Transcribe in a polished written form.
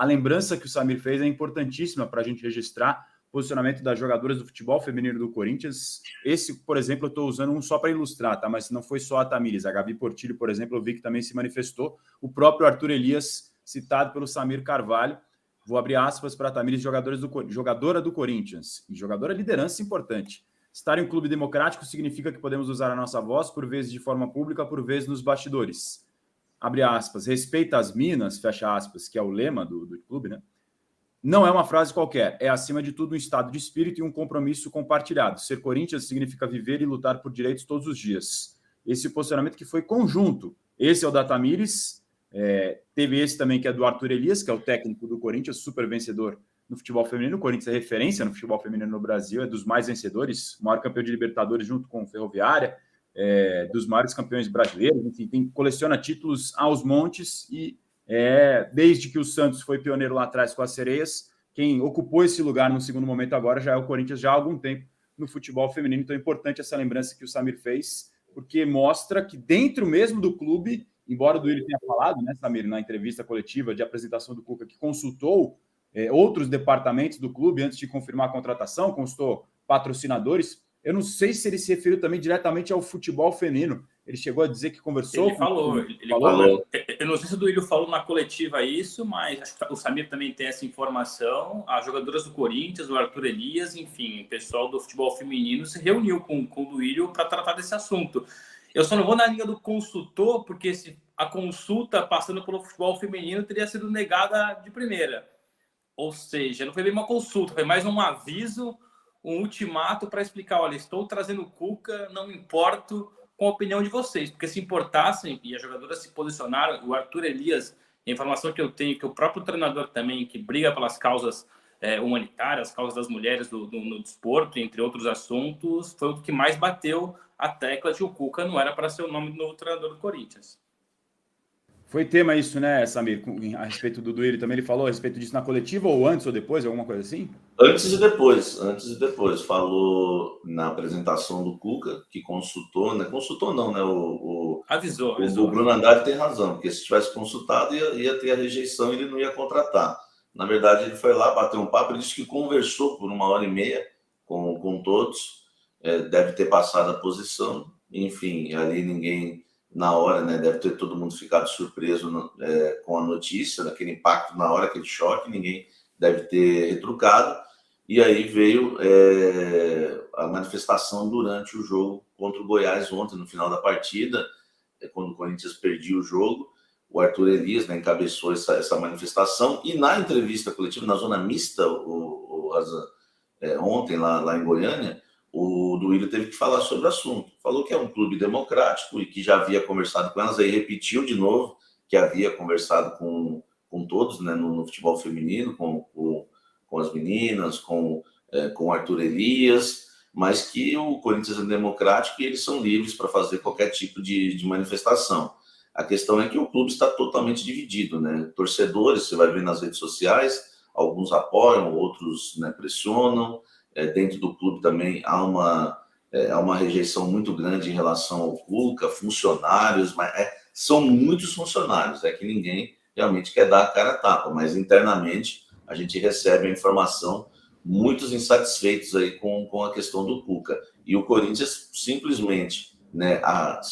a lembrança que o Samir fez é importantíssima para a gente registrar o posicionamento das jogadoras do futebol feminino do Corinthians. Esse, por exemplo, eu estou usando um só para ilustrar, tá? Mas não foi só a Tamires. A Gabi Portillo, por exemplo, eu vi que também se manifestou. O próprio Arthur Elias, citado pelo Samir Carvalho. Vou abrir aspas para a Tamires, jogadora do Corinthians. E jogadora liderança importante. Estar em um clube democrático significa que podemos usar a nossa voz, por vezes de forma pública, por vezes nos bastidores. Abre aspas, respeita as minas, fecha aspas, que é o lema do clube, né? Não é uma frase qualquer, é acima de tudo um estado de espírito e um compromisso compartilhado. Ser Corinthians significa viver e lutar por direitos todos os dias. Esse posicionamento que foi conjunto. Esse é o da Tamires, teve esse também que é do Arthur Elias, que é o técnico do Corinthians, super vencedor no futebol feminino. O Corinthians é referência no futebol feminino no Brasil, é dos mais vencedores, o maior campeão de Libertadores junto com o Ferroviária, dos maiores campeões brasileiros, enfim, coleciona títulos aos montes e desde que o Santos foi pioneiro lá atrás com as Sereias, quem ocupou esse lugar no segundo momento agora já é o Corinthians já há algum tempo no futebol feminino. Então é importante essa lembrança que o Samir fez, porque mostra que dentro mesmo do clube, embora o Duílio tenha falado, né, Samir, na entrevista coletiva de apresentação do Cuca, que consultou outros departamentos do clube antes de confirmar a contratação, consultou patrocinadores. Eu não sei se ele se referiu também diretamente ao futebol feminino. Ele chegou a dizer que conversou. Ele falou. Eu não sei se o Duílio falou na coletiva isso, mas acho que o Samir também tem essa informação. As jogadoras do Corinthians, o Arthur Elias, enfim, o pessoal do futebol feminino se reuniu com o Duílio para tratar desse assunto. Eu só não vou na linha do consultor, porque a consulta passando pelo futebol feminino teria sido negada de primeira. Ou seja, não foi bem uma consulta, foi mais um aviso, um ultimato para explicar, olha, estou trazendo o Cuca, não importo com a opinião de vocês, porque se importassem, e as jogadoras se posicionaram, o Arthur Elias, a informação que eu tenho, que o próprio treinador também, que briga pelas causas humanitárias, causas das mulheres no desporto, entre outros assuntos, foi o que mais bateu a tecla de que o Cuca não era para ser o nome do novo treinador do Corinthians. Foi tema isso, né, Samir? A respeito do Duílio também, ele falou a respeito disso na coletiva, ou antes ou depois, alguma coisa assim? Antes e depois. Falou na apresentação do Cuca, que consultou, né? Consultou não, né? Avisou. O Bruno Andrade tem razão, porque se tivesse consultado, ia ter a rejeição e ele não ia contratar. Na verdade, ele foi lá, bateu um papo, ele disse que conversou por 1h30 com todos, deve ter passado a posição, enfim, ali ninguém... Na hora, né? Deve ter todo mundo ficado surpreso com a notícia, daquele impacto na hora, aquele choque, ninguém deve ter retrucado. E aí veio a manifestação durante o jogo contra o Goiás ontem, no final da partida, quando o Corinthians perdia o jogo. O Arthur Elias, né, encabeçou essa manifestação. E na entrevista coletiva, na zona mista, ontem, lá em Goiânia, o Duílio teve que falar sobre o assunto. Falou que é um clube democrático e que já havia conversado com elas, aí repetiu de novo que havia conversado com todos, né, no futebol feminino, com as meninas, com o Arthur Elias, mas que o Corinthians é democrático e eles são livres para fazer qualquer tipo de manifestação. A questão é que o clube está totalmente dividido, né? Torcedores, você vai ver nas redes sociais, alguns apoiam, outros, né, pressionam. Dentro do clube também há uma rejeição muito grande em relação ao Cuca, funcionários, mas são muitos funcionários, que ninguém realmente quer dar a cara a tapa, mas internamente a gente recebe a informação, muitos insatisfeitos aí com a questão do Cuca. E o Corinthians simplesmente, né, se